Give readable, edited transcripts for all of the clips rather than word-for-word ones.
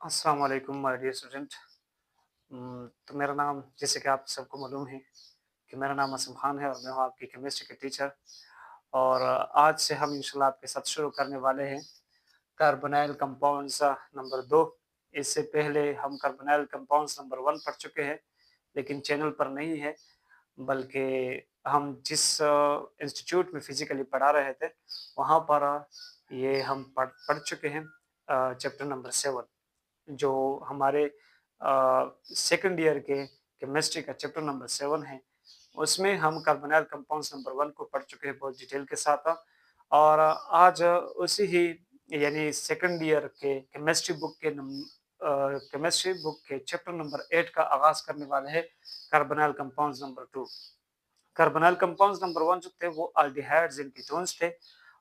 अस्सलाम वालेकुम my dear student. तो मेरा नाम जैसे कि आप सबको मालूम है कि मेरा नाम आसिम खान है और मैं हूँ आपकी केमिस्ट्री के टीचर। और आज से हम इंशाल्लाह आपके साथ शुरू करने वाले हैं कार्बोनाइल कंपाउंड्स नंबर 2। इससे पहले हम कार्बोनाइल कंपाउंड्स नंबर 1 पढ़ चुके हैं, लेकिन चैनल पर नहीं है, बल्कि हम जिस इंस्टीट्यूट में फिज़िकली पढ़ा रहे थे, वहाँ पर ये हम पढ़ पढ़ चुके हैं चैप्टर नंबर 7, जो हमारे सेकंड ईयर के केमिस्ट्री का चैप्टर नंबर 7 है। उसमें हम कार्बोनाइल कंपाउंड्स नंबर 1 को पढ़ चुके हैं बहुत डिटेल के साथ। और आज उसी ही यानी सेकंड ईयर के केमिस्ट्री बुक के चैप्टर नंबर 8 का आगाज़ करने वाले हैं carbonyl compounds number 2। Carbonyl compounds number 1 जो थे वो एल्डिहाइड्स एंड कीटोन्स थे,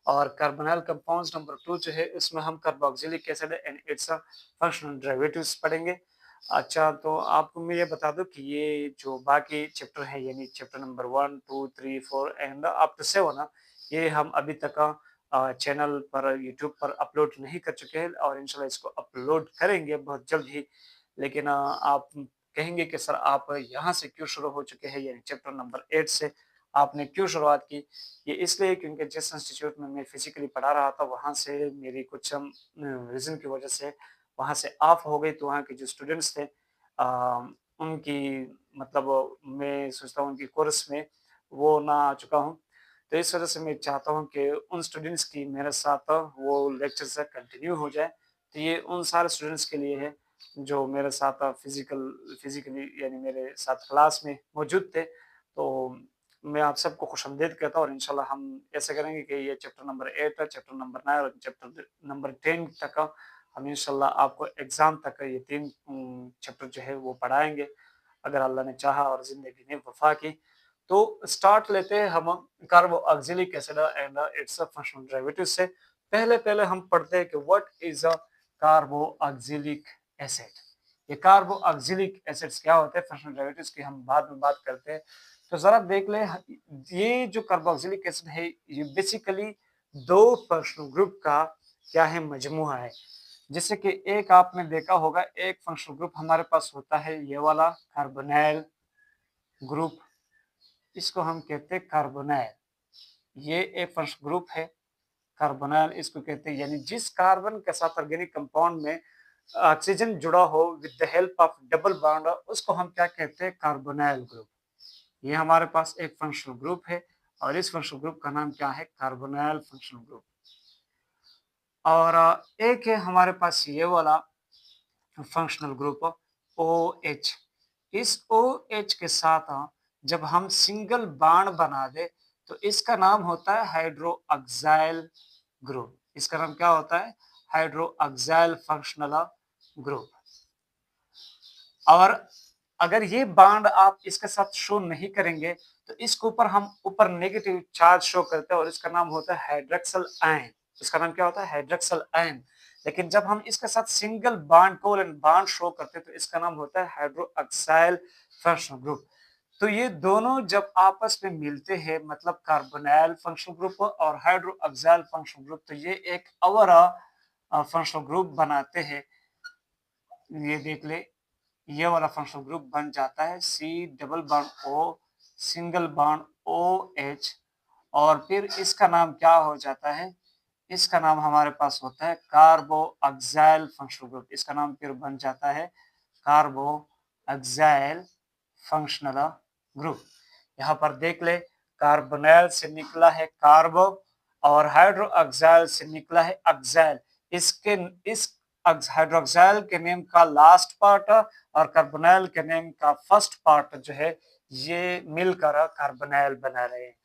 और कार्बोनाइल कंपाउंड्स नंबर 2 जो है इसमें हम carboxylic acid and it's functional derivatives पढ़ेंगे। अच्छा, तो आपको मैं ये बता दूं कि ये जो बाकी चैप्टर है यानी chapter number 1, 2, 3, 4 and up to 7, ये हम अभी तक चैनल पर यूट्यूब पर अपलोड नहीं कर चुके हैं और इंशाल्लाह इसको अपलोड करेंगे बहुत जल्द ही। लेकिन आप कहेंगे कि सर आप यहाँ से क्यों शुरू हो चुके हैं, यानी चैप्टर नंबर 8 से आपने क्यों शुरुआत की? ये इसलिए क्योंकि जिस इंस्टीट्यूट में मैं फिजिकली पढ़ा रहा था वहाँ से मेरी कुछ रीज़न की वजह से वहाँ से ऑफ हो गई, तो वहाँ के जो स्टूडेंट्स थे उनकी मतलब मैं सोचता हूँ उनकी कोर्स में वो ना आ चुका हूँ। तो इस वजह से मैं चाहता हूँ कि उन स्टूडेंट्स की मेरे साथ वो लेक्चर्स कंटिन्यू हो जाए। तो ये उन सारे स्टूडेंट्स के लिए है जो मेरे साथ फिज़िकली यानी मेरे साथ क्लास में मौजूद थे। तो मैं आप सबको खुशामदीद कहता हूँ और इंशाल्लाह हम ऐसा करेंगे कि ये चैप्टर नंबर 8 है, चैप्टर नंबर 9 और चैप्टर नंबर 10 तक हम इंशाल्लाह आपको एग्ज़ाम तक ये 3 चैप्टर जो है वो पढ़ाएँगे, अगर अल्लाह ने चाहा और ज़िंदगी ने वफ़ा की। तो स्टार्ट लेते हैं हम carboxylic acid and it's functional derivative से। पहले हम पढ़ते हैं कि what is a carboxylic acid. ये कार्बोक्सिलिक एसिड्स क्या होते हैं, फंक्शनल डेरिवेटिव्स की हम बाद में बात करते हैं। तो ज़रा देख लें, ये जो कार्बोक्सिलिक एसिड है ये बेसिकली 2 फंक्शनल ग्रुप का क्या है, मजमूआ है। जैसे कि एक आपने देखा होगा, एक फंक्शनल ग्रुप हमारे पास होता है ये वाला कार्बोनाइल ग्रुप, इसको हम कहते हैं कार्बोनाइल। ये एक फंक्शनल ग्रुप है कार्बोनाइल, इसको कहते हैं, यानी जिस कार्बन के साथ ऑर्गेनिक कंपाउंड में ऑक्सीजन जुड़ा हो with the help of double bond, उसको हम क्या कहते हैं, कार्बोनाइल ग्रुप। ये हमारे पास एक फंक्शनल ग्रुप है और इस फंक्शनल ग्रुप का नाम क्या है, कार्बोनाइल फंक्शनल ग्रुप। और एक है हमारे पास ये वाला फंक्शनल ग्रुप OH। इस OH के साथ जब हम सिंगल बॉन्ड बना दे तो इसका नाम होता है हाइड्रोक्साइल ग्रुप। इसका नाम क्या होता है, हाइड्रोक्साइल फंक्शनल ग्रुप। और अगर ये बॉन्ड आप इसके साथ शो नहीं करेंगे तो इसके ऊपर हम ऊपर नेगेटिव चार्ज शो करते हैं और इसका नाम होता है हाइड्रोक्सल आयन। इसका नाम क्या होता है, हाइड्रोक्सल आयन। लेकिन जब हम इसके साथ single bond covalent bond show करते हैं तो इसका नाम होता है हाइड्रोक्साइल फंक्शनल ग्रुप। तो ये दोनों जब आपस में मिलते हैं, मतलब कार्बोनाइल फंक्शनल ग्रुप और हाइड्रोक्साइल फंक्शनल ग्रुप, तो ये एक और फंक्शनल ग्रुप बनाते हैं। ये देख ले, ये वाला फंक्शनल ग्रुप बन जाता है C double bond O single bond OH। और फिर इसका नाम क्या हो जाता है, इसका नाम हमारे पास होता है कार्बोक्साइल फंक्शनल ग्रुप। इसका नाम फिर बन जाता है कार्बोक्साइल फंक्शनल ग्रुप। यहाँ पर देख ले, कार्बोनाइल से निकला है कार्बो और हाइड्रोक्साइल से निकला है ऑक्साइल। इस हाइड्रोक्साइल के नेम का लास्ट पार्ट और कार्बोनाइल के नेम का फर्स्ट पार्ट जो है ये मिलकर कार्बोनाइल बना रहे हैं।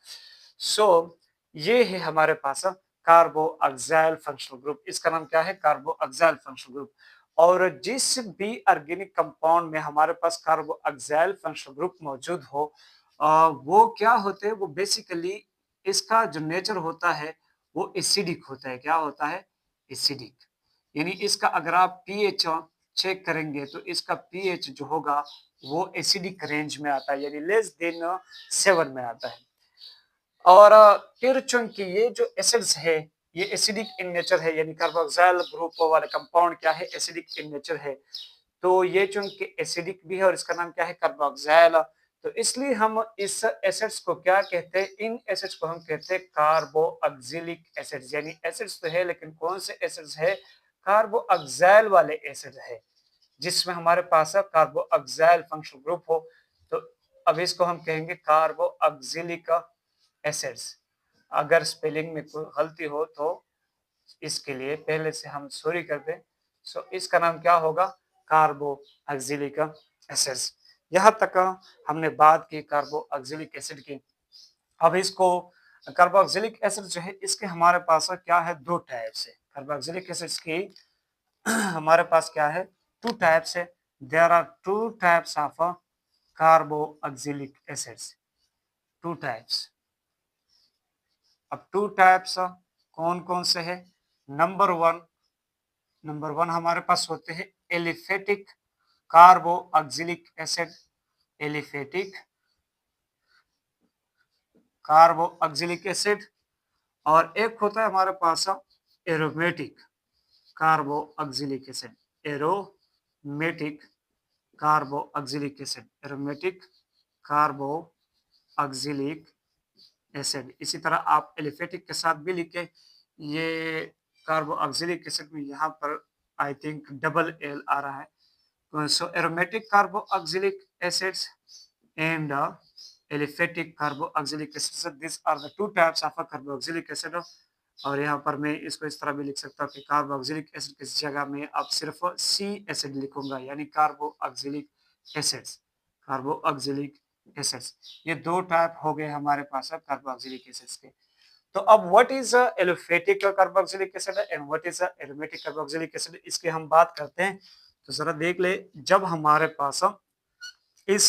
सो ये है हमारे पास कार्बोक्साइल फंक्शनल ग्रुप। इसका नाम क्या है, कार्बोक्साइल फंक्शनल ग्रुप। और जिस भी ऑर्गेनिक कंपाउंड में हमारे पास कार्बोक्साइल फंक्शनल ग्रुप मौजूद हो, वो क्या होते हैं, वो बेसिकली इसका जो नेचर होता है वो एसिडिक होता है। क्या होता है, एसिडिक। यानी इसका अगर आप पीएच चेक करेंगे तो इसका पीएच जो होगा वो एसिडिक रेंज में आता है, यानी लेस देन 7 में आता है। और फिर चूंकि ये जो एसिड्स है ये एसिडिक इन नेचर है, यानी कार्बोक्सिल ग्रुप वाले कंपाउंड क्या है, एसिडिक इन नेचर है। तो ये चूंकि एसिडिक भी है और इसका नाम क्या है, कार्बोक्सिल, तो इसलिए हम इस एसिड्स को क्या कहते हैं, इन एसिड्स को हम कहते हैं कार्बोक्सिलिक एसिड्स, यानी एसिड्स तो है लेकिन कौन से एसिड्स है, कार्बोक्सिल वाले एसिड है, जिसमें हमारे पास कार्बोक्सिल फंक्शनल ग्रुप हो। तो अब इसको हम कहेंगे कार्बोक्सिलिक एसिड्स। अगर स्पेलिंग में कोई गलती हो तो इसके लिए पहले से हम सॉरी कर दें। सो इसका नाम क्या होगा, कार्बोक्सिलिक एसिड्स। यहाँ तक हमने बात की कार्बोक्सिलिक एसिड की। अब इसको कार्बोक्सिलिक एसिड जो है इसके हमारे पास क्या है, दो टाइप्स है कार्बोक्सिलिक एसिड्स की। हमारे पास क्या है, टू टाइप्स है। There are two types of carboxylic acids, two types. अब टू टाइप्स कौन कौन से है, नंबर वन हमारे पास होते हैं aliphatic carboxylic acid, aliphatic carboxylic acid. और एक होता है हमारे पास aromatic carboxylic acid, aromatic carboxylic acid, aromatic carboxylic acid. इसी तरह आप एलिफेटिक के साथ भी लिखे, ये कार्बोक्सिलिक एसिड में यहाँ पर आई थिंक डबल एल आ रहा है। So aromatic carboxylic acids and aliphatic carboxylic acid, this are the two types of carboxylic acid. और यहाँ पर मैं इसको इस तरह भी लिख सकता हूँ कि कार्बोक्सिलिक एसिड की जगह में अब सिर्फ सी एसिड लिखूंगा, यानी कार्बोक्सिलिक एसिड्स, कार्बोक्सिलिक एसिड्स। ये दो टाइप हो गए हमारे पास कार्बोक्सिलिक एसिड्स के। तो अब what is aliphatic carboxylic acid and what is aromatic carboxylic acid, इसकी हम बात करते हैं। तो जरा देख ले, जब हमारे पास इस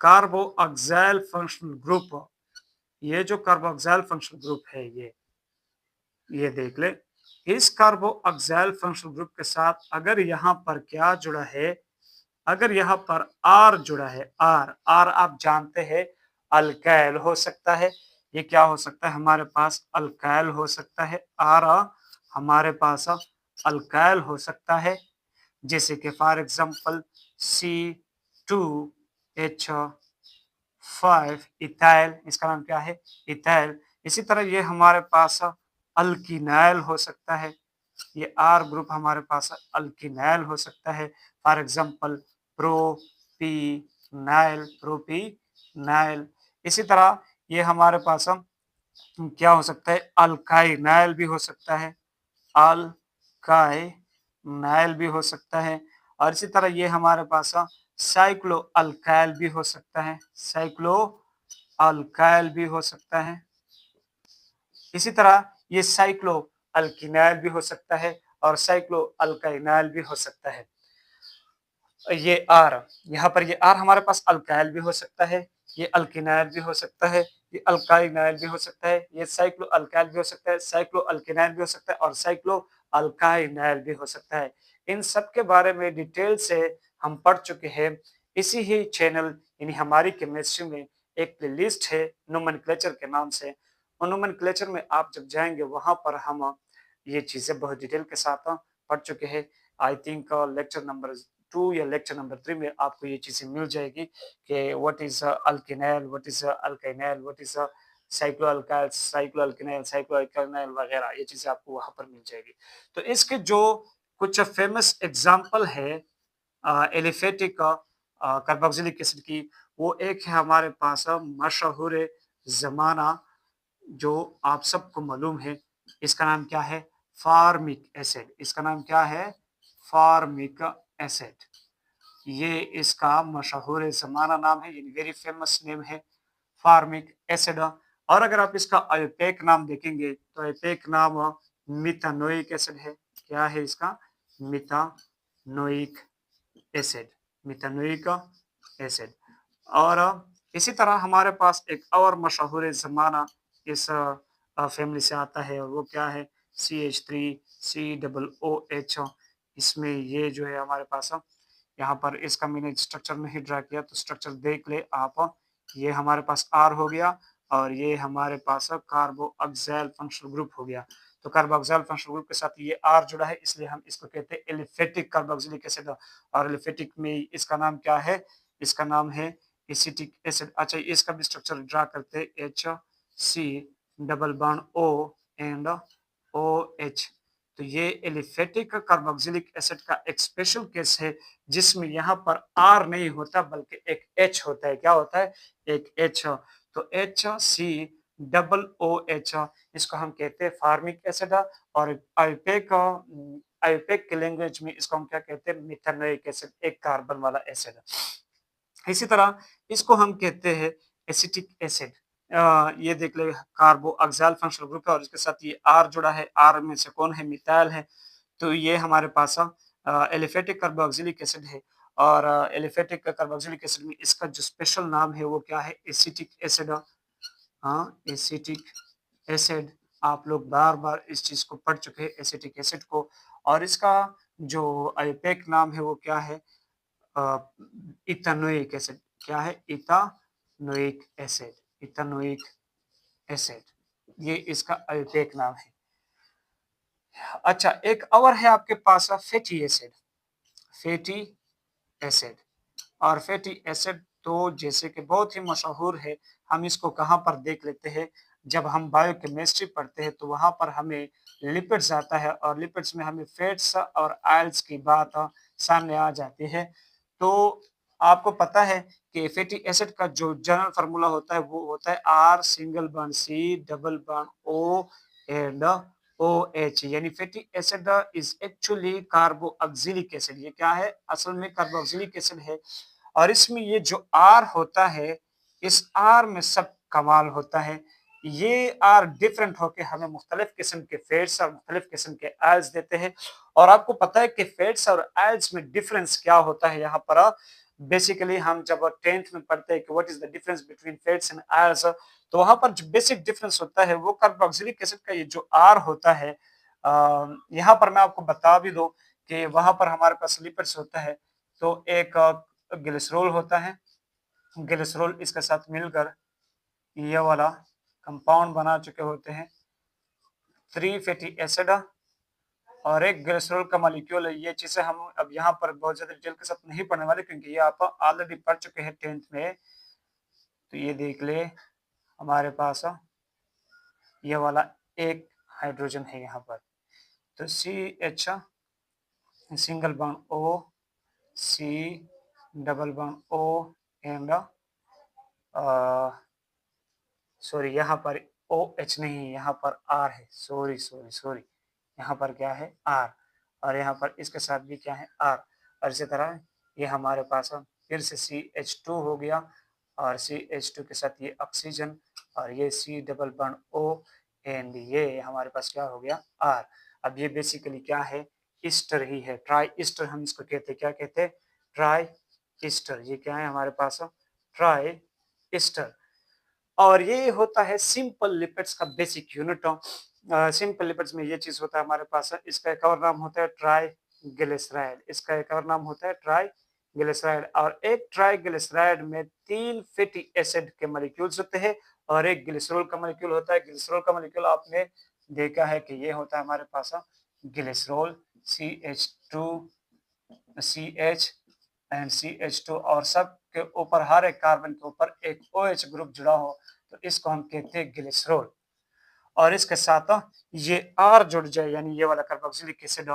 कार्बोक्सिल फंक्शनल ग्रुप, ये जो कार्बोक्सिल फंक्शनल ग्रुप है, ये देख ले, इस कार्बोक्सिल फंक्शनल ग्रुप के साथ अगर यहाँ पर क्या जुड़ा है, अगर यहाँ पर आर जुड़ा है, आर आप जानते हैं अल्काइल हो सकता है। ये क्या हो सकता है, हमारे पास अल्काइल हो सकता है, आर हमारे पास अल्काइल हो सकता है, जैसे कि फॉर एग्जांपल C2H5 इथाइल, इसका नाम क्या है, इथाइल। इसी तरह ये हमारे पास अल्किनाइल हो सकता है, ये आर ग्रुप हमारे पास अल्किनाइल हो सकता है, फॉर एग्जांपल प्रोपीनाइल। इसी तरह ये हमारे पास क्या हो सकता है, अल्काइनाइल भी हो सकता है, अल्काइनाइल भी हो सकता है। और इसी तरह ये हमारे पास साइक्लो अल्काइल भी हो सकता है, साइक्लो अल्काइल भी हो सकता है। इसी तरह ये साइक्लो अल्किनाइल भी हो सकता है और साइक्लो अल्काइनाइल भी हो सकता है। ये आर, यहाँ पर ये आर हमारे पास अल्काइल भी हो सकता है, ये अल्किनाइल भी हो सकता है, ये अल्काइनाइल भी हो सकता है, ये साइक्लो अल्काइल भी हो सकता है, साइक्लो अल्किनाइल भी हो सकता है और साइक्लो अल्काइनाइल भी हो सकता है। इन सब के बारे में डिटेल से हम पढ़ चुके हैं। इसी ही चैनल यानी हमारी केमिस्ट्री में एक प्लेलिस्ट है नोमेनक्लेचर के नाम से। उन नोमेनक्लेचर में आप जब जाएंगे वहां पर हम ये चीजें बहुत डिटेल के साथ पढ़ चुके हैं। आई थिंक लेक्चर नंबर 2 या लेक्चर नंबर 3 में आपको ये चीजें मिल जाएगी कि what is alkenyl, what is alkynyl, what is cyclo alkyl, cyclo alkenyl, cyclo alkynyl वगैरह, ये चीजें आपको वहां पर मिल जाएगी। तो इसके जो कुछ फेमस एग्जांपल है एलिफेटिक कार्बोक्सिलिक एसिड की, वो एक है हमारे पास मशहूर जमाना, जो आप सबको मालूम है, इसका नाम क्या है, फार्मिक एसिड। इसका नाम क्या है, फार्मिक एसिड। ये इसका मशहूर जमाना नाम है, यानी वेरी फेमस नेम है, फार्मिक एसिड। और अगर आप इसका आयोपेक नाम देखेंगे तो आयोपेक नाम मिथानोइक एसिड है। क्या है इसका, मिथानोइक एसिड, मिथानोइक एसिड। और इसी तरह हमारे पास एक और मशहूर जमाना इस फैमिली से आता है, और वो क्या है, CH3COOH। इसमें ये जो है हमारे पास यहाँ पर, इसका मैंने स्ट्रक्चर नहीं ड्रा किया तो स्ट्रक्चर देख ले आप। ये हमारे पास R हो गया और ये हमारे पास कार्बोक्सिल फंक्शनल ग्रुप हो गया। तो कार्बोक्सिल फंक्शनल ग्रुप के साथ ये R जुड़ा है, इसलिए हम इसको कहते हैं एलिफेटिक कार्बोक्सिलिक एसिड। और एलिफेटिक में इसका नाम क्या है? इसका नाम है एसिटिक एसिड। अच्छा, इसका भी स्ट्रक्चर ड्रा करते हैं, HC double bond O and OH। तो ये एलिफेटिक कार्बोक्सिलिक एसिड का एक स्पेशल केस है जिसमें यहाँ पर R नहीं होता बल्कि एक H होता है। क्या होता है? एक H। तो HC डबल OH, इसको हम कहते हैं फार्मिक एसिड। और आईयूपैक के लैंग्वेज में इसको हम क्या कहते हैं? मिथानोइक एसिड, एक कार्बन वाला एसिड। इसी तरह इसको हम कहते हैं एसिटिक एसिड। ये देख ले, कार्बोक्सिल फंक्शनल ग्रुप है और इसके साथ ये R जुड़ा है। R में से कौन है? मिथाइल है। तो ये हमारे पास एलिफेटिक कार्बोक्सिलिक एसिड है। और एलिफेटिक कार्बोक्सिलिक एसिड में इसका जो स्पेशल नाम है वो क्या है? Acetic acid. हाँ, एसिटिक एसिड। आप लोग बार-बार इस चीज़ को पढ़ चुके हैं, एसिटिक एसिड को। और इसका जो आईयूपैक नाम है वो क्या है? अ, इथानोइक एसिड। क्या है? Ethanoic acid. इथानोइक एसिड, ये इसका आईयूपैक नाम है। अच्छा, एक और है आपके पास फैटी एसिड। Fatty acid. और फैटी एसिड तो जैसे कि बहुत ही मशहूर है। हम इसको कहाँ पर देख लेते हैं? जब हम बायोकेमिस्ट्री पढ़ते हैं तो वहाँ पर हमें लिपिड्स आता है और लिपिड्स में हमें फैट्स और ऑयल्स की बात सामने आ जाती है। तो आपको पता है कि फैटी एसिड का जो जनरल फार्मूला होता है वो होता है R single bond C double bond O and OH। यानी fatty acid is actually carboxylic acid. ये क्या है? असल में कार्बोक्सिलिक एसिड है। और इसमें ये जो R होता है, इस R में सब कमाल होता है। ये R डिफरेंट होके हमें मुख्तलिफ किस्म के फैट्स और मुख्तलिफ किस्म के ऑयल्स देते हैं। और आपको पता है कि फैट्स और ऑयल्स में डिफरेंस क्या होता है? यहाँ पर बेसिकली हम जब 10th में पढ़ते हैं कि what is the difference between fats and oils, तो वहां पर जो बेसिक डिफरेंस होता है वो कार्बोक्सिलिक एसिड का ये जो R होता है, यहाँ पर मैं आपको बता भी दूं कि वहां पर हमारे पास लिपिड्स होता है। तो एक ग्लिसरॉल होता है। ग्लिसरॉल इसके साथ मिलकर ये वाला कंपाउंड बना चुके होते हैं 3 फैटी एसिड। और एक ग्लिसरॉल का मॉलिक्यूल है। ये चीजें हम अब यहाँ पर बहुत ज्यादा डिटेल के साथ नहीं पढ़ने वाले क्योंकि ये आप ऑलरेडी पढ़ चुके हैं 10th में। तो ये देख ले, हमारे पास ये वाला एक हाइड्रोजन है यहाँ पर। तो CH single bond O, C double bond O and sorry, यहाँ पर OH नहीं, यहाँ पर R है। सॉरी सॉरी सॉरी, यहाँ पर क्या है? R। और यहाँ पर इसके साथ भी क्या है? R। और इसी तरह ये हमारे पास फिर से CH2 हो गया और CH2 के साथ ये ऑक्सीजन और ये C double bond O and ये हमारे पास क्या हो गया? R। अब ये बेसिकली क्या है? ईस्टर ही है, ट्राई ईस्टर हम इसको कहते हैं। क्या कहते हैं? Try Easter. ये क्या है हमारे पास? Try Easter. और ये होता है सिंपल लिपिड्स का बेसिक यूनिट। सिंपल लिपिड्स में ये चीज होता है हमारे पास। इसका एक और नाम होता है ट्राइग्लिसराइड। इसका एक और नाम होता है ट्राइग्लिसराइड। और एक ट्राइग्लिसराइड में 3 फैटी एसिड के मॉलिक्यूल्स होते हैं और एक ग्लिसरॉल का मॉलिक्यूल होता है। ग्लिसरॉल का मॉलिक्यूल आपने देखा है कि ये होता है हमारे पास glycerol CH2 CH and CH2 और सब के ऊपर हर एक कार्बन के ऊपर एक OH ग्रुप जुड़ा हो तो इसको हम कहते हैं ग्लिसरॉल। और इसके साथ ये R जुड़ जाए यानी ये वाला कार्बोक्सिलिक एसिड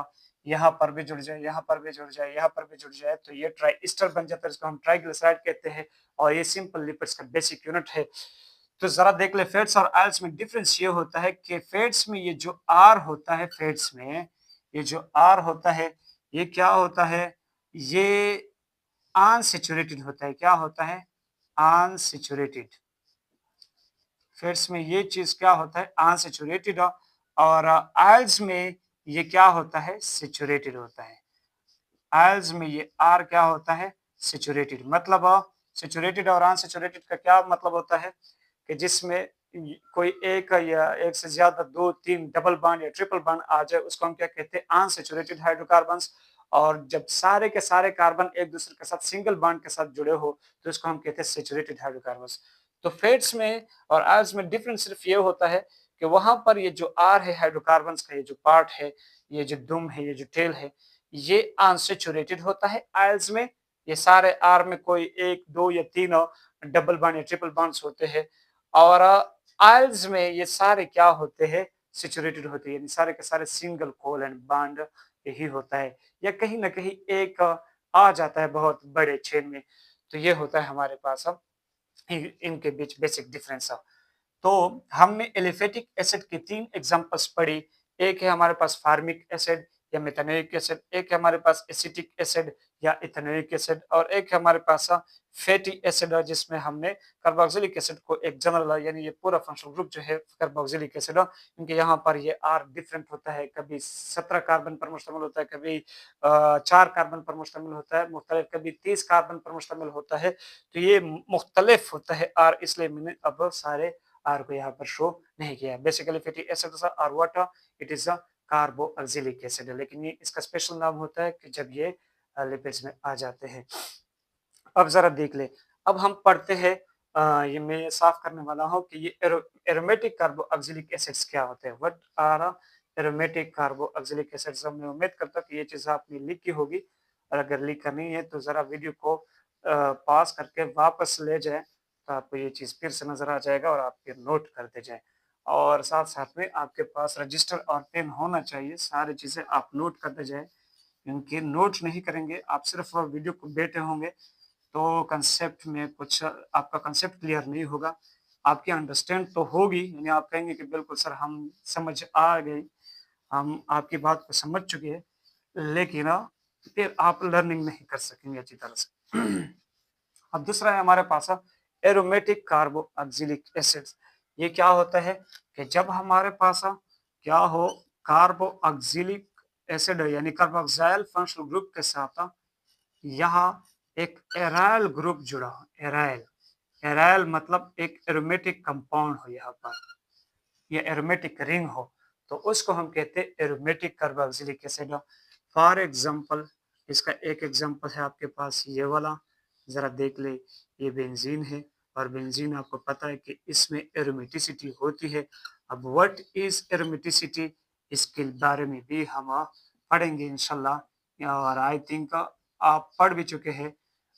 यहाँ पर भी जुड़ जाए, यहाँ पर भी जुड़ जाए, यहाँ पर भी जुड़ जाए तो ये ट्राइस्टर बन जाता है। इसको हम ट्राइग्लिसराइड कहते हैं और ये सिंपल लिपिड्स का बेसिक यूनिट है। तो जरा देख ले, फैट्स और ऑयल्स में डिफरेंस ये होता है कि फैट्स में ये जो R होता है, फैट्स में ये जो R होता है ये क्या होता है? ये अनसैचुरेटेड होता है। क्या होता है? अनसैचुरेटेड। फैट्स में ये चीज क्या होता है? अनसैचुरेटेड। और ऑयल्स में ये क्या होता है? सैचुरेटेड होता है। ऑयल्स में ये R क्या होता है? सैचुरेटेड। मतलब सैचुरेटेड और अनसैचुरेटेड का क्या मतलब होता है कि जिसमें कोई एक या एक से ज्यादा 2-3 डबल बॉन्ड या ट्रिपल बॉन्ड आ जाए उसको हम क्या कहते हैं? Unsaturated hydrocarbons. और जब सारे के सारे कार्बन एक दूसरे के साथ सिंगल बॉन्ड के साथ जुड़े हो तो इसको हम कहते हैं सैचुरेटेड हाइड्रोकार्बन्स। तो फैट्स में और ऑयल्स में डिफरेंस सिर्फ ये होता है कि वहाँ पर ये जो R है हाइड्रोकार्बन्स का ये जो पार्ट है, ये जो दुम है, ये जो टेल है, ये अनसैचुरेटेड होता है आयल्स में। ये सारे R में कोई 1, 2 या 3 डबल बॉन्ड या ट्रिपल बॉन्ड्स होते हैं और आयल्स में ये सारे क्या होते हैं, सैचुरेटेड होते हैं, यानी सारे के सारे सिंगल कोवेलेंट बॉन्ड यही होता है या कहीं न कहीं एक आ जाता है बहुत बड़े चेन में। तो ये होता है हमारे पास अब इनके बीच बेसिक डिफरेंस। तो हमने एलिफेटिक एसिड की 3 एग्जांपल्स पढ़ी। एक है हमारे पास फार्मिक एसिड या मेथनोइक एसिड, एक है हमारे पास एसिटिक एसिड या इथेनोइक एसिड और एक है हमारे पास फैटी एसिड जिसमें हमने कार्बोक्सिलिक एसिड को एक जनरल यानी ये पूरा फंक्शनल ग्रुप जो है कार्बोक्सिलिक एसिड, क्योंकि यहाँ पर ये आर डिफरेंट होता है, कभी 17 कार्बन पर मुश्तमिल होता है, कभी 4 कार्बन पर मुश्तमिल होता है, मुख्तलिफ कभी 30 कार्बन पर मुश्तमिल होता है। तो ये मुख्तलिफ होता है आर, इसलिए मैंने अब सारे आर को यहाँ पर शो नहीं किया। बेसिकली फैटी एसिड और water it is a carboxylic acid, लेकिन ये इसका स्पेशल नाम होता है कि जब ये लिपिड्स में आ जाते हैं। अब जरा देख ले, अब हम पढ़ते हैं ये मैं साफ करने वाला हूँ कि ये एरोमेटिक कार्बोक्सिलिक एसिड्स क्या होते हैं। What are aromatic carboxylic acids. मैं उम्मीद करता हूँ कि ये चीज़ आपने लिखी होगी और अगर लिख करनी है तो जरा वीडियो को पॉज करके वापस ले जाए तो आपको ये चीज़ फिर से नजर आ जाएगा और आप फिर नोट करते जाएं और साथ साथ में आपके पास रजिस्टर और पेन होना चाहिए, सारी चीज़ें आप नोट करते जाएं क्योंकि नोट नहीं करेंगे आप, सिर्फ वीडियो को बैठे होंगे तो कंसेप्ट में कुछ आपका कंसेप्ट क्लियर नहीं होगा। आपकी अंडरस्टैंड तो होगी, यानी आप कहेंगे कि बिल्कुल सर हम समझ आ गई, हम आपकी बात को समझ चुके हैं, लेकिन फिर आप लर्निंग नहीं कर सकेंगे अच्छी तरह से। अब दूसरा है हमारे पास एरोमेटिक कार्बोक्सिलिक एसिड्स। ये क्या होता है कि जब हमारे पास क्या हो कार्बोक्सिलिक एसिड यानी कार्बोक्सिल फंक्शनल ग्रुप के साथ यहाँ एक एराइल ग्रुप जुड़ा हो। एराइल, एराइल मतलब एक एरोमेटिक कंपाउंड हो, यहाँ पर ये एरोमेटिक रिंग हो तो उसको हम कहते हैं aromatic carboxylic acid. For example इसका एक एग्जांपल है आपके पास ये वाला, जरा देख ले, ये बेंजीन है और बेंजीन आपको पता है कि इसमें एरोमेटिसिटी होती है। अब व्हाट इज एरोमेटिसिटी, इसके बारे में भी हम पढ़ेंगे इंशाल्लाह और आई थिंक आप पढ़ भी चुके हैं।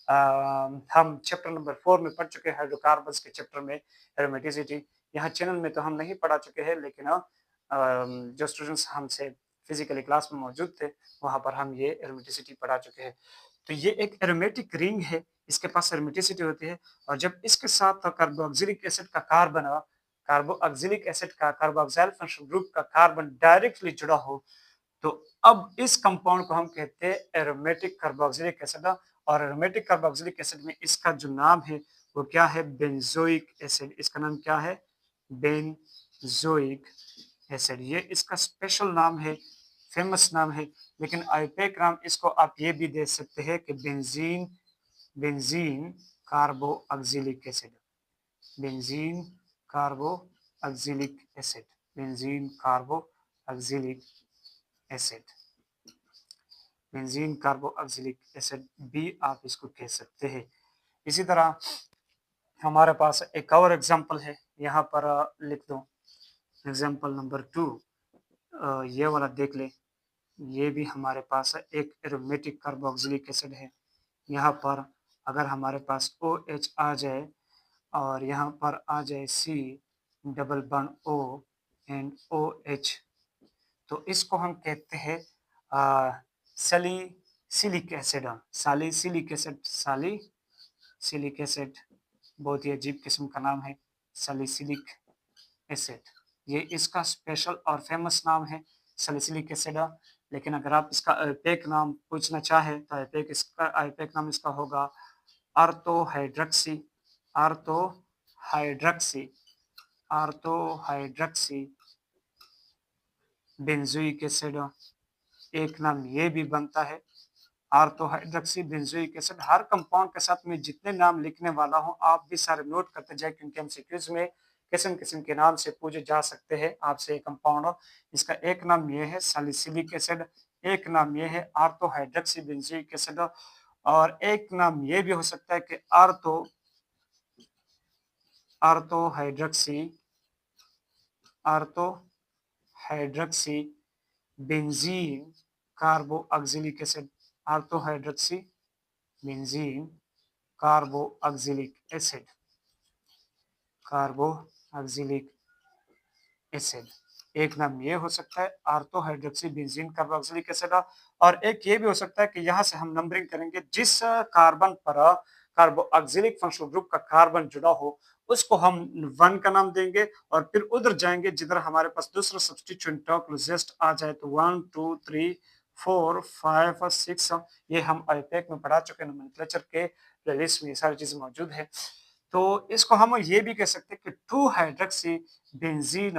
हम चैप्टर नंबर 4 में पढ़ चुके हैं हाइड्रोकार्बन्स के चैप्टर में एरोमेटिसिटी। यहाँ चैनल में तो हम नहीं पढ़ा चुके हैं लेकिन जो स्टूडेंट्स हमसे फिजिकली क्लास में मौजूद थे वहाँ पर हम ये एरोमेटिसिटी पढ़ा चुके हैं। तो ये एक एरोमेटिक रिंग है, इसके पास एरोमेटिसिटी होती है और जब इसके साथ कार्बोक्सिलिक एसिड का कार्बन कार्बोक्सिलिक एसिड का कार्बोक्सिल फंक्शनल ग्रुप का कार्बन डायरेक्टली जुड़ा हो तो अब इस कंपाउंड को हम कहते हैं एरोमेटिक कार्बोक्सिलिक एसिड। और एरोमेटिक कार्बोक्सिलिक एसिड में इसका जो नाम है वो क्या है, बेंजोइक एसिड। इसका नाम क्या है, बेंजोइक एसिड। ये इसका स्पेशल नाम है, फेमस नाम है, लेकिन आईपैक नाम इसको आप ये भी दे सकते हैं कि benzene, benzene carboxylic acid, benzene carboxylic acid, benzene carboxylic acid, benzene carboxylic acid भी आप इसको कह सकते हैं। इसी तरह हमारे पास एक और एग्जांपल है, यहाँ पर लिख दो एग्जांपल नंबर 2, ये वाला देख ले। ये भी हमारे पास एक एरोमेटिक कार्बोक्सिलिक एसिड है। यहाँ पर अगर हमारे पास OH आ जाए और यहाँ पर आ जाए C double bond O and OH तो इसको हम कहते हैं salicylic acid. Salicylic acid, salicylic acid बहुत ही अजीब किस्म का नाम है, सैलिसिलिक एसिड। ये इसका स्पेशल और फेमस नाम है सैलिसिलिक एसिड। लेकिन अगर आप इसका आईपैक नाम पूछना चाहे तो आईपैक नाम इसका होगा ऑर्थोहाइड्रॉक्सी, ऑर्थोहाइड्रॉक्सी, ऑर्थोहाइड्रॉक्सी बेंजोइक एसिड। एक नाम ये भी बनता है ऑर्थोहाइड्रॉक्सी बेंजोइक एसिड। हर कंपाउंड के साथ में जितने नाम लिखने वाला हूँ आप भी सारे नोट करते जाए क्योंकि एमसीक्यूज में किस्म किस्म के नाम से पूछे जा सकते हैं आपसे ये कंपाउंड। इसका एक नाम ये है सैलिसिलिक एसिड, एक नाम ये है ऑर्थोहाइड्रॉक्सी बेंजोइक एसिड और एक नाम ये भी हो सकता है कि ortho hydroxy ortho hydroxy benzene carboxylic acid, ortho hydroxy benzene carboxylic acid, carboxylic acid. एक नाम ये हो सकता है ortho hydroxy benzene carboxylic acid, और एक ये भी हो सकता है कि यहाँ से हम नंबरिंग करेंगे, जिस कार्बन पर कार्बोक्सिलिक फंक्शनल ग्रुप का कार्बन जुड़ा हो उसको हम 1 का नाम देंगे, और फिर उधर जाएंगे जिधर हमारे पास दूसरा सब्स्टिट्यूएंट क्लोजेस्ट आ जाए तो 1 2 3 4 5 और 6, ये हम आईपैक में पढ़ा चुके हैं, नोमेनक्लेचर के प्लेलिस्ट में ये सारी चीजें मौजूद है। तो इसको हम ये भी कह सकते हैं कि 2 hydroxy benzene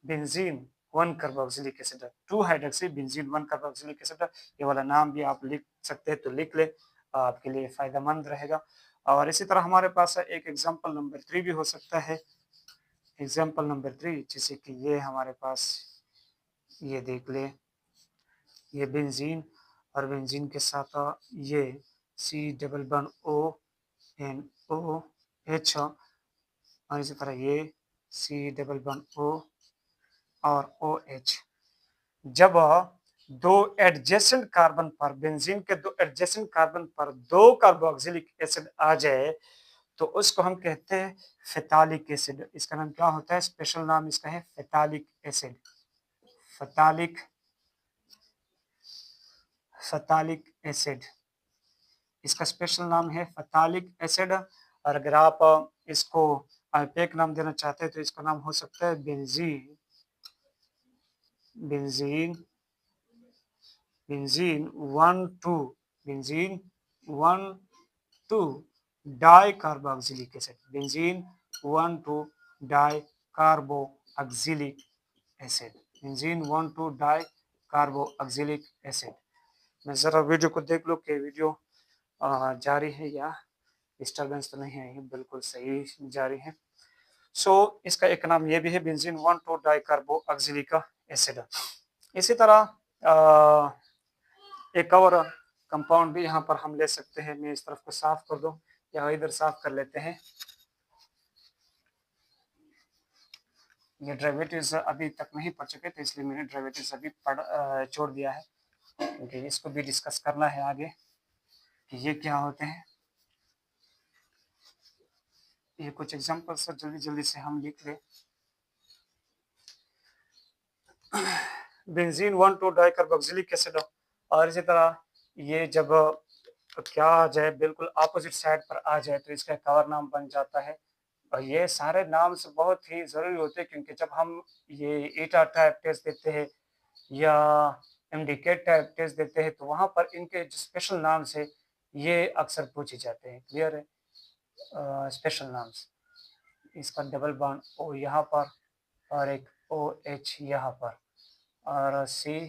benzene 1 carboxylic acid, 2 hydroxy benzene 1 carboxylic acid. ये वाला नाम भी आप लिख सकते हैं तो लिख ले, आपके लिए फायदेमंद रहेगा। और इसी तरह हमारे पास एक एग्जांपल नंबर 3 भी हो सकता है। एग्जांपल नंबर 3 जैसे कि ये हमारे पास, ये देख ले, ये बेंजीन और बेंजीन के साथ ये C double bond O and O H, और इसी तरह ये सी डबल बॉन्ड ओ और ओ एच। जब दो एडजेसेंट कार्बन पर, बेंजीन के दो एडजेसेंट कार्बन पर 2 कार्बोक्सिलिक एसिड आ जाए तो उसको हम कहते हैं फेतालिक एसिड। इसका नाम क्या होता है? स्पेशल नाम इसका है फेतालिक एसिड, फेतालिक फेतालिक एसिड, इसका स्पेशल नाम है फेतालिक एसिड। और अगर आप इसको आईपैक नाम देना चाहते हैं तो इसका नाम हो सकता है benzene, benzene benzene 1 2 benzene 1 2 di carboxylic acid, benzene 1 2 di carboxylic acid, benzene 1 2 di carboxylic acid. मैं जरा वीडियो को देख लो कि वीडियो जारी है या डिस्टर्बेंस तो नहीं है, बिल्कुल सही जारी है। सो इसका एक नाम ये भी है बेंजीन 1 2 डाई कार्बोक्सिलिक एसिड। इसी तरह एक और कंपाउंड भी यहाँ पर हम ले सकते हैं। मैं इस तरफ को साफ कर दूं या इधर साफ कर लेते हैं। ये डेरिवेटिव्स अभी तक नहीं पढ़ चुके तो इसलिए मैंने डेरिवेटिव्स अभी छोड़ दिया है, क्योंकि इसको भी डिस्कस करना है आगे कि ये क्या होते हैं। ये कुछ एग्जांपल्स जल्दी जल्दी से हम लिख ले। बेंजीन 1 2 डाई कार्बोक्सिलिक एसिड, और इसी तरह ये जब क्या आ जाए, बिल्कुल अपोजिट साइड पर आ जाए तो इसका कवर नाम बन जाता है। और ये सारे नाम से बहुत ही ज़रूरी होते हैं, क्योंकि जब हम ये ईटा टाइप टेस्ट देते हैं या एमडीकेट टाइप टेस्ट देते हैं तो वहाँ पर इनके जो स्पेशल नाम्स है ये अक्सर पूछे जाते हैं। क्लियर है? स्पेशल नाम्स, इसका डबल बॉन्ड ओ यहाँ पर और एक ओ एच यहाँ पर, और सी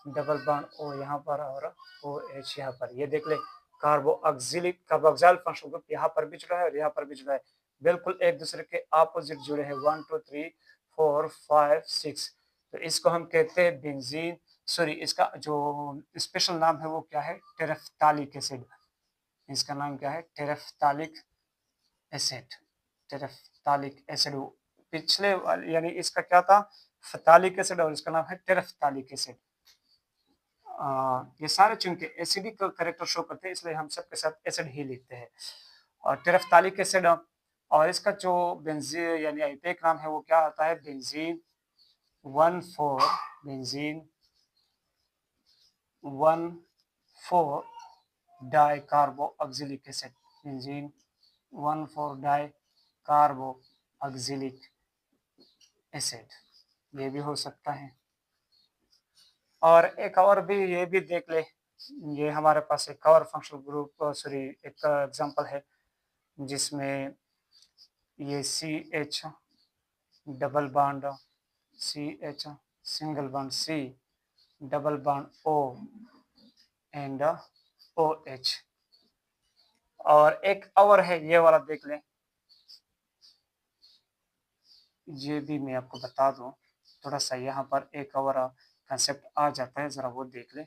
डबल बॉन्ड ओ यहाँ पर और ओ एच यहाँ पर। ये देख ले, कार्बोक्सिलिक कार्बोक्सिल फंक्शनल ग्रुप यहाँ पर भी जुड़ा है और यहाँ पर भी जुड़ा है, बिल्कुल एक दूसरे के अपोजिट जुड़े हैं। 1 2 3 4 5 6। तो इसको हम कहते हैं बेंजीन, सॉरी इसका जो स्पेशल नाम है वो क्या है? टेरेफ्थालिक एसिड। इसका नाम क्या है? टेरेफ्थालिक एसिड, टेरेफ्थालिक एसिड। पिछले यानी इसका क्या था? फेतालिक एसिड, और इसका नाम है टेरेफ्थालिक एसिड। ये सारे चूंकि एसिडिक करेक्टर शो करते हैं इसलिए हम सबके साथ एसिड ही लिखते हैं। और टेरेफ्थालिक एसिड, और इसका जो बेंजीन यानी आईपैक नाम है वो क्या होता है? Benzene 1 4 benzene 1 4 di carboxylic acid, benzene 1 4 di carboxylic acid, ये भी हो सकता है। और एक और भी ये भी देख ले, ये हमारे पास एक और फंक्शनल ग्रुप, सॉरी एक एग्जांपल है जिसमें ये C H double bond C H single bond C double bond O and O H. और एक और है ये वाला देख लें, ये भी मैं आपको बता दूं, थोड़ा सा यहाँ पर एक और कंसेप्ट आ जाता है, ज़रा वो देख ले।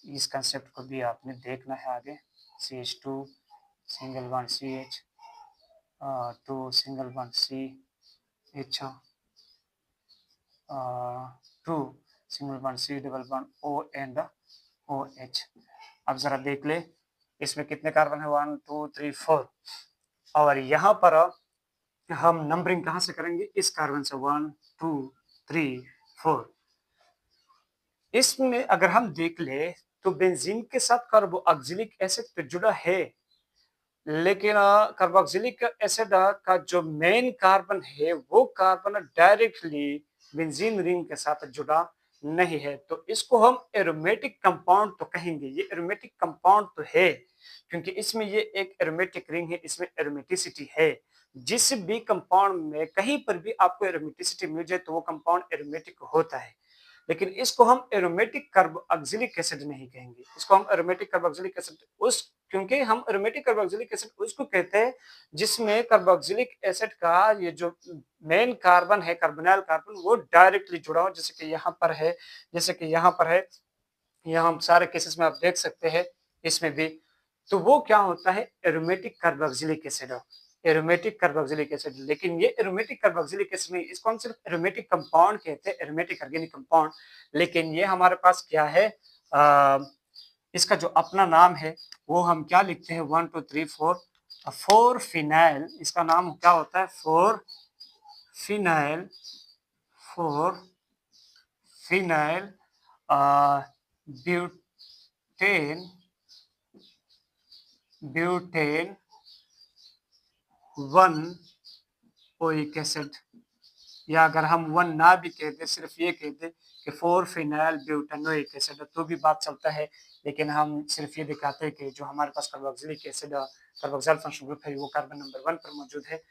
इस कंसेप्ट को भी आपने देखना है आगे। CH2 single bond CH 2 single bond CH 2 single bond C double bond O and OH। अब जरा देख ले इसमें कितने कार्बन है 1 2 3 4 और यहाँ पर हम नंबरिंग कहाँ से करेंगे इस कार्बन से 1 2 3 4। इसमें अगर हम देख ले तो बेंजीन के साथ कार्बोक्सिलिक एसिड तो जुड़ा है लेकिन कार्बोक्सिलिक एसिड का जो मेन कार्बन है वो कार्बन डायरेक्टली बेंजीन रिंग के साथ जुड़ा नहीं है तो इसको हम एरोमेटिक कंपाउंड तो कहेंगे। ये एरोमेटिक कंपाउंड तो है क्योंकि इसमें ये एक एरोमेटिक रिंग है, इसमें एरोमेटिसिटी है। जिस भी कंपाउंड में कहीं पर भी आपको एरोमेटिसिटी मिल जाए तो वो कंपाउंड एरोमेटिक होता है लेकिन इसको हम एरोमेटिक कार्बोक्सिलिक एसिड नहीं कहेंगे। इसको हम एरोमेटिक कार्बोक्सिलिक एसिड उस क्योंकि हम एरोमेटिक कार्बोक्सिलिक एसिड उसको कहते हैं जिसमें कार्बोक्सिलिक एसिड का ये जो मेन कार्बन है कार्बोनाइल कार्बन वो डायरेक्टली जुड़ा हो जैसे कि यहाँ पर है यहाँ हम सारे केसेस में आप देख सकते हैं इसमें भी। तो वो क्या होता है aromatic carboxylic acid aromatic carboxylic acid. लेकिन ये एरोमेटिक कार्बोक्सिलिक एसिड नहीं, इसको हम सिर्फ एरोमेटिक कंपाउंड कहते हैं, एरोमेटिक ऑर्गेनिक कंपाउंड। लेकिन ये हमारे पास क्या है इसका जो अपना नाम है वो हम क्या लिखते हैं 1 2 3 4 4 फिनाइल। इसका नाम क्या होता है 4 phenyl 4 phenyl butane butane 1 oic acid. या अगर हम 1 ना भी कहते सिर्फ ये कहते कि 4 फिनाइल ब्यूटेनोइक एसिड तो भी बात चलता है लेकिन हम सिर्फ ये दिखाते हैं कि जो हमारे पास carboxylic acid carboxyl functional group है वो कार्बन नंबर 1 पर मौजूद है।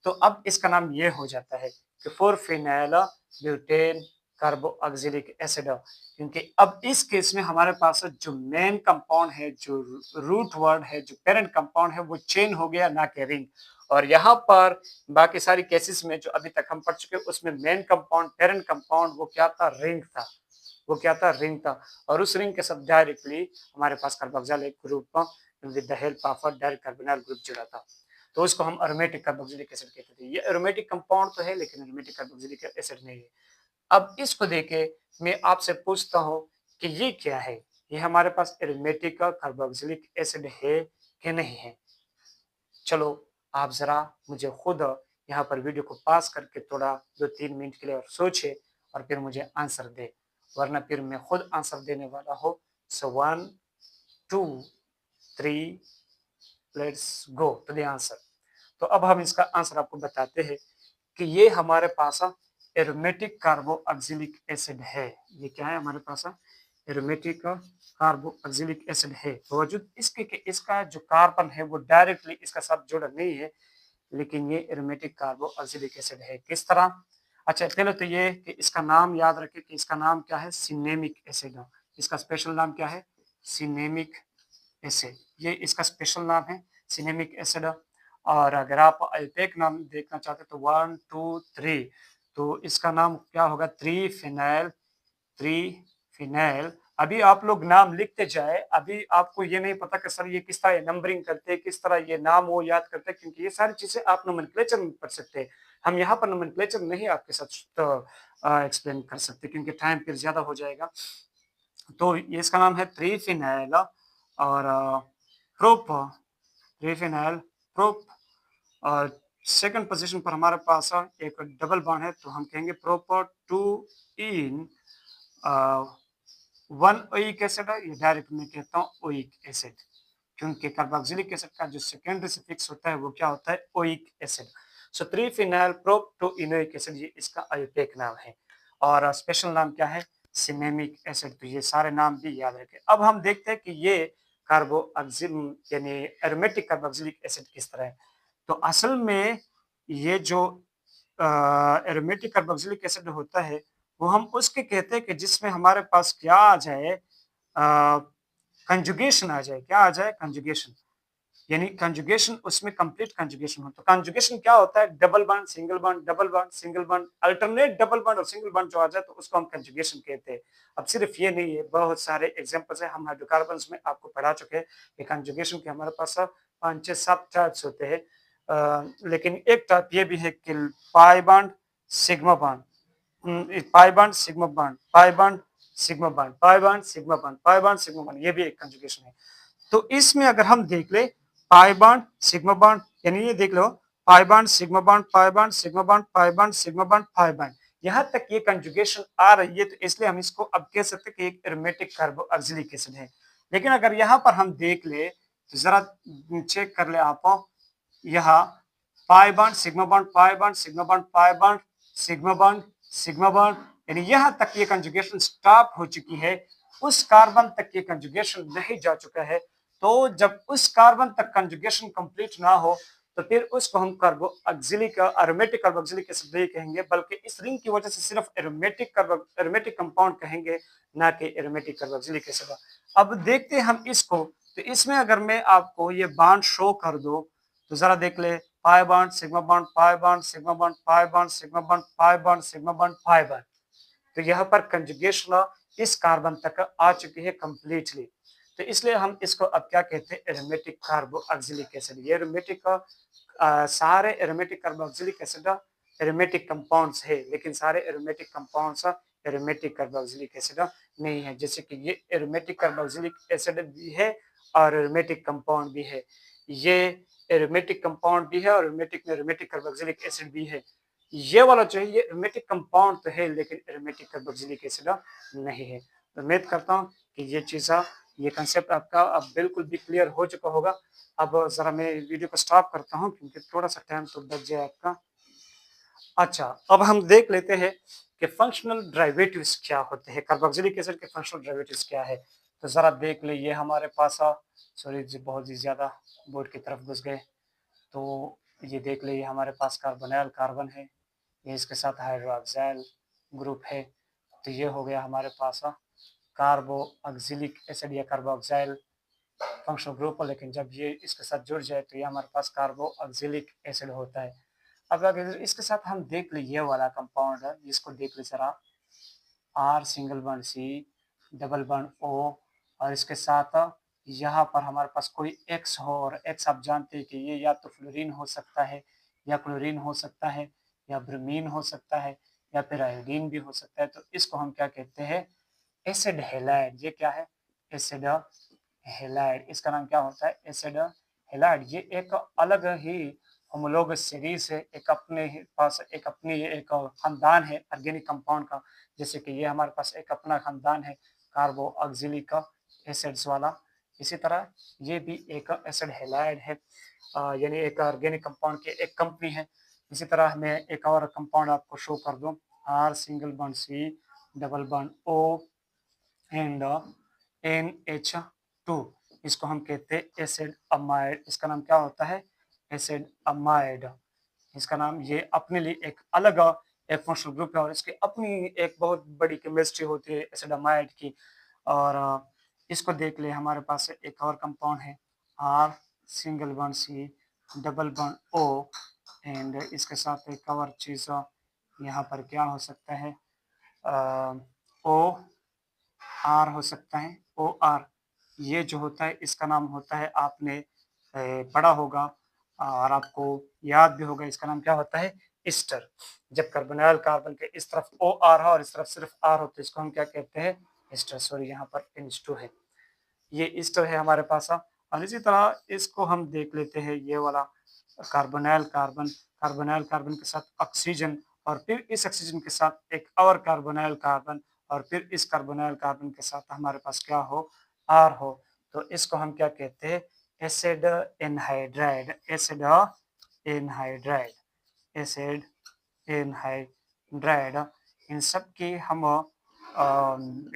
तो अब इसका नाम ये हो जाता है कि 4 फिनाइल ब्यूटेन कार्बोक्सिलिक एसिड क्योंकि अब इस केस में हमारे पास जो मेन कंपाउंड है जो रूट वर्ड है जो पेरेंट कंपाउंड है वो चेन हो गया ना कि रिंग। और यहाँ पर बाकी सारी केसेस में जो अभी तक हम पढ़ चुके उसमें मेन कंपाउंड पेरेंट कंपाउंड वो क्या था रिंग था वो क्या था रिंग था और उस रिंग के साथ डायरेक्टली हमारे पास carboxylic group with the help of direct carbonyl group जुड़ा था तो उसको हम एरोमेटिक कार्बोक्सिलिक एसिड कहते थे। ये एरोमेटिक कंपाउंड तो है लेकिन एरोमेटिक कार्बोक्सिलिक एसिड नहीं है। अब इसको देके मैं आपसे पूछता हूँ कि ये क्या है, ये हमारे पास एरोमेटिक कार्बोक्सिलिक एसिड है कि नहीं है। चलो आप जरा मुझे खुद यहाँ पर वीडियो को पास करके थोड़ा 2-3 मिनट के लिए और सोचे और फिर मुझे आंसर दे वरना फिर मैं खुद आंसर देने वाला हूँ। So 1 2 3 let's go to the answer. तो अब हम इसका आंसर आपको बताते हैं कि ये हमारे पास एरोमेटिक कार्बोक्सिलिक एसिड है। ये क्या है हमारे पास एरोमेटिक कार्बोक्सिलिक एसिड है बावजूद इसके कि इसका जो कार्बन है वो डायरेक्टली इसका साथ जुड़ा नहीं है लेकिन ये एरोमेटिक कार्बोक्सिलिक एसिड है। किस तरह? अच्छा पहले तो ये कि इसका नाम याद रखें कि इसका नाम क्या है सिनेमिक एसिड। इसका स्पेशल नाम क्या है सिनेमिक एसिड। ये इसका स्पेशल नाम है सिनेमिक एसिड। और अगर आप अल्पेक नाम देखना चाहते तो 1 2 3 तो इसका नाम क्या होगा 3 फिनाइल। अभी आप लोग नाम लिखते जाए, अभी आपको ये नहीं पता कि सर ये किस तरह नंबरिंग करते हैं किस तरह ये नाम वो याद करते हैं क्योंकि ये सारी चीजें आप नोमेनक्लेचर में पढ़ सकते हैं। हम यहाँ पर नोमेनक्लेचर नहीं आपके साथ एक्सप्लेन कर सकते क्योंकि टाइम फिर ज्यादा हो जाएगा। तो ये इसका नाम है 3 फिनाइल और प्रोप 3 फिनाइल प्रोप। और सेकंड पोजीशन पर हमारे पास एक डबल बॉन्ड है तो हम कहेंगे प्रोप 2 इन 1 ओइक एसिड। ये डायरेक्ट मैं कहता हूँ ओइक एसिड क्योंकि कार्बोक्सिलिक एसिड का जो सेकेंडरी सफिक्स होता है वो क्या होता है ओइक एसिड। सो 3 फिनाइल प्रोप 2 इनोइक एसिड ये इसका आयुपेक नाम है और स्पेशल नाम क्या है सिनेमिक एसिड। तो ये सारे नाम भी याद रखें। अब हम देखते हैं कि ये कार्बोक्सिल यानी एरोमेटिक कार्बोक्सिलिक एसिड किस तरह है। तो असल में ये जो एरोमेटिक कार्बोक्सिलिक एसिड होता है वो हम उसके कहते हैं कि जिसमें हमारे पास क्या आ जाए कंजुगेशन आ जाए। क्या आ जाए कंजुगेशन यानी कंजुगेशन उसमें कंप्लीट कंजुगेशन हो। तो कंजुगेशन क्या होता है double bond single bond alternate double bond और सिंगल बॉन्ड जो आ जाए तो उसको हम कंजुगेशन कहते हैं। अब सिर्फ ये नहीं है बहुत सारे एग्जांपल्स है हम हाइड्रोकार्बन्स में आपको पढ़ा चुके हैं कि कंजुगेशन के हमारे पास 5-6-7 टाइप्स होते हैं। लेकिन एक टाइप ये भी है कि पाई bond sigma bond pi bond sigma bond, pi bond sigma bond, pi bond sigma bond, pi bond sigma bond, ये भी एक कंजुगेशन है। तो इसमें अगर हम देख ले पाई बॉन्ड सिग्मा बॉन्ड, यानी ये देख लो pi bond sigma bond, pi bond sigma bond, pi bond sigma bond, pi bond, यहां तक ये कंजुगेशन आ रही है, तो इसलिए हम इसको अब कह सकते हैं कि एक एरोमेटिक कार्बोक्सिलिक एसिड है। लेकिन अगर यहाँ पर हम देख ले तो जरा चेक कर ले आप, यहाँ पाई bond sigma bond, pi bond sigma bond, pi bond sigma bond, sigma bond, यानी यहां तक ये कंजुगेशन स्टॉप हो चुकी है, उस कार्बन तक ये कंजुगेशन नहीं जा चुका है। तो जब उस कार्बन तक कंजुगेशन कंप्लीट ना हो तो फिर उसको हम कार्बोक्सिलिक एरोमेटिक कार्बोक्सिलिक एसिड नहीं कहेंगे, बल्कि इस रिंग की वजह से सिर्फ एरोमेटिक कंपाउंड कहेंगे, ना कि एरोमेटिक कार्बोक्सिलिक एसिड। अब देखते हैं हम इसको, तो इसमें अगर मैं आपको ये बॉन्ड शो कर दूं तो जरा देख ले पाई bond sigma bond, pi bond sigma bond, pi bond sigma bond, pi bond sigma bond, pi bond, तो यहाँ पर कंजुगेशन इस कार्बन तक आ चुकी है कंप्लीटली। तो इसलिए हम इसको अब क्या कहते हैं, एरोमेटिक कार्बोक्सिलिक एसिड। ये एरोमेटिक सारे aromatic carboxylic acid aromatic compounds है, लेकिन सारे aromatic compounds aromatic carboxylic acid नहीं है। जैसे कि ये एरोमेटिक कार्बोक्सिलिक एसिड भी है और एरोमेटिक कंपाउंड भी है, ये एरोमेटिक कंपाउंड भी है और एरोमेटिक कार्बोक्सिलिक एसिड भी है। ये वाला जो है ये एरोमेटिक कंपाउंड तो है, लेकिन एरोमेटिक कार्बोक्सिलिक एसिड नहीं है। उम्मीद करता हूँ कि ये चीज़ ये कंसेप्ट आपका अब बिल्कुल भी क्लियर हो चुका होगा। अब जरा मैं वीडियो को स्टॉप करता हूँ क्योंकि थोड़ा सा टाइम तो बच जाए आपका। अच्छा, अब हम देख लेते हैं कि फंक्शनल डेरिवेटिव्स क्या होते हैं, कार्बोक्सिलिक एसिड के फंक्शनल डेरिवेटिव्स क्या है। तो जरा देख ले, ये हमारे पास सॉरी जी बहुत ही ज्यादा बोर्ड की तरफ घुस गए। तो ये देख ले, ये हमारे पास कार्बोनाइल कार्बन है, ये इसके साथ हाइड्रोक्साइल ग्रुप है। तो ये हो गया हमारे पास कार्बोक्सिलिक एसिड या कार्बोक्साइल फंक्शनल ग्रुप, लेकिन जब ये इसके साथ जुड़ जाए तो ये हमारे पास कार्बोक्सिलिक एसिड होता है। अब अगर इसके साथ हम देख ले ये वाला कंपाउंड है, इसको देख ले जरा, R single bond C double bond O, और इसके साथ यहाँ पर हमारे पास कोई एक्स हो, और एक्स आप जानते हैं कि ये या तो फ्लोरीन हो सकता है, या क्लोरीन हो सकता है, या ब्रोमीन हो सकता है, या फिर आयोडीन भी हो सकता है। तो इसको हम क्या कहते हैं, एसिड हैलाइड। ये क्या है, एसिड हैलाइड, इसका नाम क्या होता है, एसिड हैलाइड। ये एक अलग ही होमोलोगस सीरीज है, एक अपने ही पास एक अपनी एक खानदान है ऑर्गेनिक कंपाउंड का। जैसे कि ये हमारे पास एक अपना खानदान है कार्बोक्सिलिक एसिड्स वाला, इसी तरह ये भी एक एसिड हैलाइड है, यानी एक ऑर्गेनिक कंपाउंड की एक कंपनी है। इसी तरह मैं एक और कंपाउंड आपको शो कर दूं, R single bond C double bond O and NH2, इसको हम कहते हैं एसिड अमाइड। इसका नाम क्या होता है, एसिड अमाइड। इसका नाम, ये अपने लिए एक अलग एक फंक्शनल ग्रुप है, और इसकी अपनी एक बहुत बड़ी केमिस्ट्री होती है एसिड अमाइड की। और इसको देख ले, हमारे पास एक और कंपाउंड है, R single bond C double bond O, and इसके साथ एक और चीज़ यहाँ पर क्या हो सकता है, ओ आर हो सकता है, ओ आर। ये जो होता है इसका नाम होता है, आपने पढ़ा होगा और आपको याद भी होगा, इसका नाम क्या होता है, ईस्टर। जब कार्बोनाइल कार्बन के इस तरफ ओ आर हो और इस तरफ सिर्फ आर हो तो इसको हम क्या कहते हैं, ईस्टर। सॉरी, यहाँ पर NH2 है, ये ईस्टर है हमारे पास। और इसी तरह इसको हम देख लेते हैं, ये वाला कार्बोनाइल कार्बन, कार्बोनाइल कार्बन के साथ ऑक्सीजन, और फिर इस ऑक्सीजन के साथ एक और कार्बोनाइल कार्बन, और फिर इस कार्बोनाइल कार्बन के साथ हमारे पास क्या हो, आर हो। तो इसको हम क्या कहते हैं, acid anhydride, acid anhydride, acid anhydride. इन सब की हम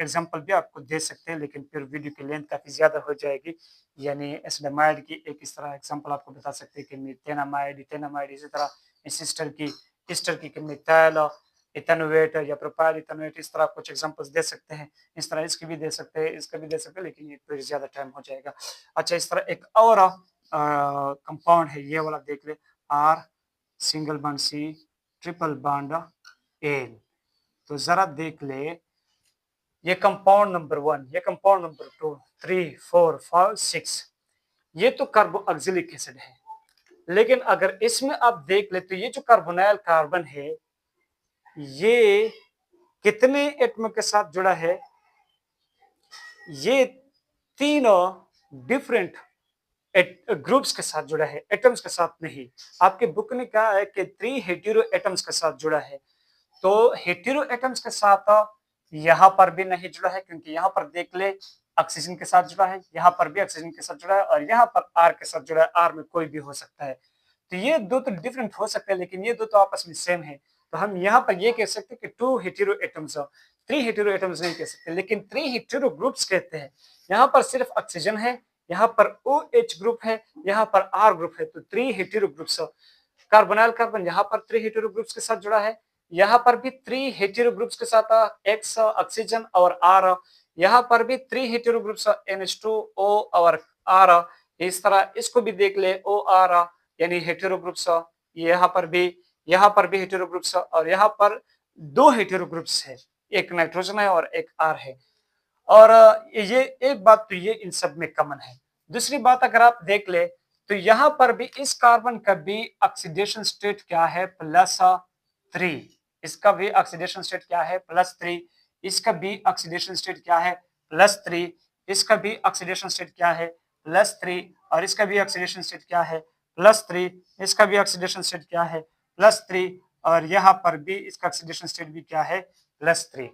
एग्जाम्पल भी आपको दे सकते हैं, लेकिन फिर वीडियो की लेंथ काफ़ी ज़्यादा हो जाएगी। यानी एसिडामाइड की एक इस तरह एग्जाम्पल आपको बता सकते हैं कि मिथेनामाइड, इथेनामाइड, इसी तरह ईस्टर की मिथाइल इथेनोएट या प्रोपाइल इथेनोएट, इस तरह कुछ एग्जांपल्स दे सकते हैं। इस तरह इसकी भी दे सकते हैं, इसका भी दे सकते हैं, लेकिन ये फिर ज़्यादा टाइम हो जाएगा। अच्छा, इस तरह एक और कंपाउंड है, ये वाला देख ले, R single bond C triple bond N. तो जरा देख ले, ये कंपाउंड नंबर 1, ये कंपाउंड नंबर 2, 3, 4, 5, 6, ये तो कार्बोक्सिलिक एसिड है। लेकिन अगर इसमें आप देख ले तो ये जो कार्बोनाइल कार्बन है, ये कितने एटमों के साथ जुड़ा है? ये तीनों डिफरेंट ग्रुप्स के साथ जुड़ा है, एटम्स के साथ नहीं। आपके बुक ने कहा है कि 3 हेटेरो एटम्स के साथ जुड़ा है। तो हेटेरो एटम्स के साथ यहाँ पर भी नहीं जुड़ा है, क्योंकि यहाँ पर देख ले ऑक्सीजन के साथ जुड़ा है, यहाँ पर भी ऑक्सीजन के साथ जुड़ा है और यहाँ पर आर के साथ जुड़ा है। आर में कोई भी हो सकता है। तो ये दो तो डिफरेंट हो सकते हैं, लेकिन ये दो तो आपस में सेम है। तो हम यहाँ पर ये कह सकते हैं कि 2 हेटेरो एटम्स, 3 हेटेरो एटम्स नहीं कह सकते, लेकिन 3 हेटेरो ग्रुप्स कहते हैं। यहाँ पर सिर्फ ऑक्सीजन है, यहाँ पर OH ग्रुप है, यहाँ पर R ग्रुप है। तो 3 हेटेरो ग्रुप्स। कार्बोनाइल कार्बन यहाँ पर 3 हेटेरो ग्रुप्स के साथ जुड़ा है, यहाँ पर भी 3 हेटेरो ग्रुप्स के साथ X ऑक्सीजन और R, यहाँ पर भी 3 हेटेरो ग्रुप्स NH2O और R। इस तरह इसको भी देख ले OR यानी हेटेरो ग्रुप्स। यहाँ पर भी हेटेरो ग्रुप्स और यहाँ पर 2 हेटेरो ग्रुप्स है, एक नाइट्रोजन है और एक R है। और ये एक बात तो ये इन सब में कॉमन है। दूसरी बात अगर आप देख ले तो यहाँ पर भी इस कार्बन का भी ऑक्सीडेशन स्टेट क्या है? +3। इसका भी ऑक्सीडेशन स्टेट क्या है? +3। इसका भी ऑक्सीडेशन स्टेट क्या है? +3। इसका भी ऑक्सीडेशन स्टेट क्या है? +3। और इसका भी ऑक्सीडेशन स्टेट क्या है? +3। इसका भी ऑक्सीडेशन स्टेट क्या है? +3। और यहाँ पर भी इसका ऑक्सीडेशन स्टेट भी क्या है? +3।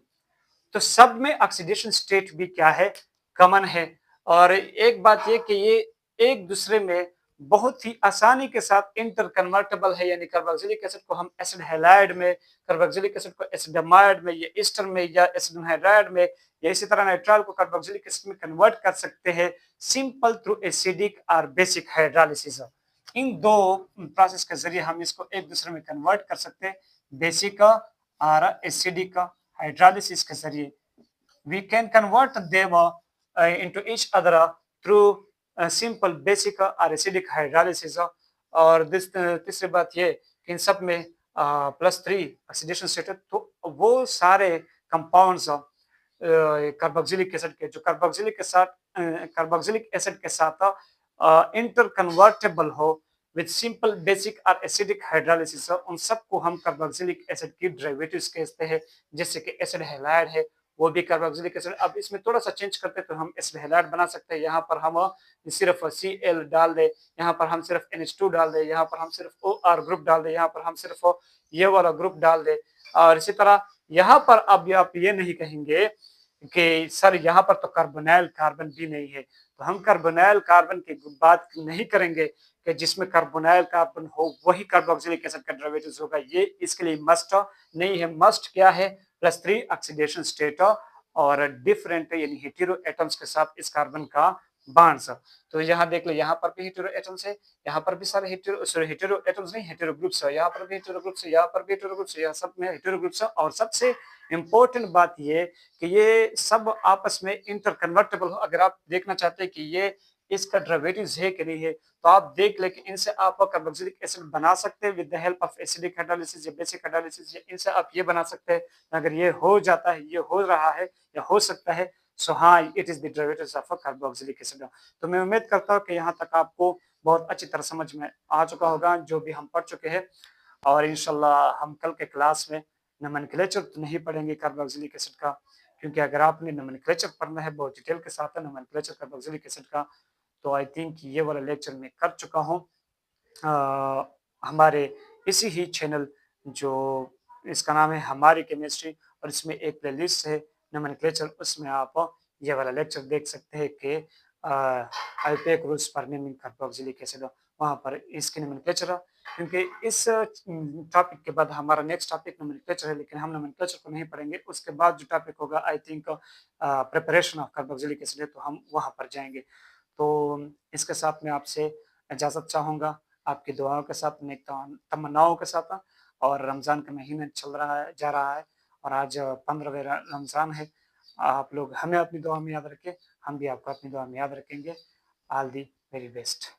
तो सब में ऑक्सीडेशन स्टेट भी क्या है? कॉमन है। और एक बात ये कि ये एक दूसरे में बहुत ही आसानी के साथ इंटर कन्वर्टेबल है, यानी कार्बोक्सिलिक एसिड को हम एसिड हैलाइड में, कार्बोक्सिलिक एसिड को एसिडामाइड में या ईस्टर में या एसिड हाइड्राइड में, या इसी तरह नाइट्राइल को कार्बोक्सिलिक एसिड में कन्वर्ट कर सकते हैं सिंपल थ्रू एसिडिक और बेसिक हाइड्रोलिसिस। इन दो प्रोसेस के जरिए हम इसको एक दूसरे में कन्वर्ट कर सकते हैं, बेसिक और एसिडिक हाइड्रोलिसिस के जरिए। We can convert them into each other through simple basic or acidic hydrolysis। और तीसरी बात ये कि इन सब में +3 ऑक्सीडेशन स्टेट है। तो वो सारे कंपाउंड्स कार्बोक्सिलिक एसिड के जो कार्बोक्सिलिक एसिड के साथ इंटर कन्वर्टेबल हो विद सिंपल बेसिक और एसिडिक हाइड्रोलिसिस, उन सबको हम कार्बोक्सिलिक एसिड की डेरिवेटिव्स कहते हैं। जैसे कि एसिड हैलाइड है, वो भी कार्बोक्सिलिक एसिड। अब इसमें थोड़ा सा चेंज करते तो हम एसिड हैलाइड बना सकते हैं। यहाँ पर हम सिर्फ Cl डाल दे, यहाँ पर हम सिर्फ NH2 डाल दे, यहाँ पर हम सिर्फ OR ग्रुप डाल दे, यहाँ पर हम सिर्फ ये वाला ग्रुप डाल दे। और इसी तरह यहाँ पर अब आप ये नहीं कहेंगे कि सर यहाँ पर तो कार्बोनाइल कार्बन भी नहीं है, तो हम कार्बोनाइल कार्बन की बात नहीं करेंगे कि जिसमें कार्बोनाइल कार्बन हो वही कार्बोक्सिलिक एसिड का डेरिवेटिव्स होगा। ये इसके लिए मस्ट नहीं है। मस्ट क्या है? +3 ऑक्सीडेशन स्टेट और डिफरेंट यानी हेटेरो एटम्स के साथ इस कार्बन का बॉन्ड्स। तो यहाँ देख लो, यहाँ पर भी हेटेरो एटम्स है, यहाँ पर भी सारे हेटेरो एटम्स नहीं, हेटेरो ग्रुप्स है। यहाँ पर भी हेटेरो ग्रुप्स है, यहाँ पर भी हेटेरो ग्रुप्स है, यहाँ सब में हेटेरो ग्रुप्स है। और सबसे इंपॉर्टेंट बात ये कि ये सब आपस में इंटर कन्वर्टेबल हो। अगर आप देखना चाहते हैं कि ये इसका डेरिवेटिव्स है कि नहीं है, तो आप देख ले कि इनसे आप कार्बोक्सिलिक एसिड बना सकते हैं with the help of acidic hydrolysis या बेसिक हाइड्रोलिसिस, या इनसे आप ये बना सकते हैं। अगर ये हो जाता है, ये हो रहा है या हो सकता है, सो हाँ, it is the derivatives of carboxylic acid. तो मैं उम्मीद करता हूँ कि यहाँ तक आपको बहुत अच्छी तरह समझ में आ चुका होगा जो भी हम पढ़ चुके हैं। और इंशाल्लाह हम कल के क्लास में नोमेनक्लेचर तो नहीं पढ़ेंगे कार्बोक्सिलिक एसिड का, क्योंकि अगर आपने नोमेनक्लेचर पढ़ना है बहुत डिटेल के साथ है नोमेनक्लेचर कार्बोक्सिलिक एसिड का, तो आई थिंक ये वाला लेक्चर मैं कर चुका हूँ हमारे इसी ही चैनल जो इसका नाम है हमारी केमिस्ट्री, और इसमें एक प्लेलिस्ट है नोमेनक्लेचर, उसमें आप ये वाला लेक्चर देख सकते हैं कि अल्पेक rules for naming carboxylic acid. वहाँ पर इसकी नोमेनक्लेचर है, क्योंकि इस टॉपिक के बाद हमारा नेक्स्ट टॉपिक नोमेनक्लेचर है, लेकिन हम नोमेनक्लेचर को नहीं पढ़ेंगे। उसके बाद जो टॉपिक होगा I think preparation of carboxylic acid है, तो हम वहाँ पर जाएंगे। तो इसके साथ मैं आपसे इजाज़त चाहूँगा, आपकी दुआओं के साथ, नेक तमन्नाओं के साथ। और रमज़ान का महीना चल रहा है, जा रहा है, और आज 15वें रमज़ान है। आप लोग हमें अपनी दुआ में याद रखें, हम भी आपको अपनी दुआ में याद रखेंगे। All the very best.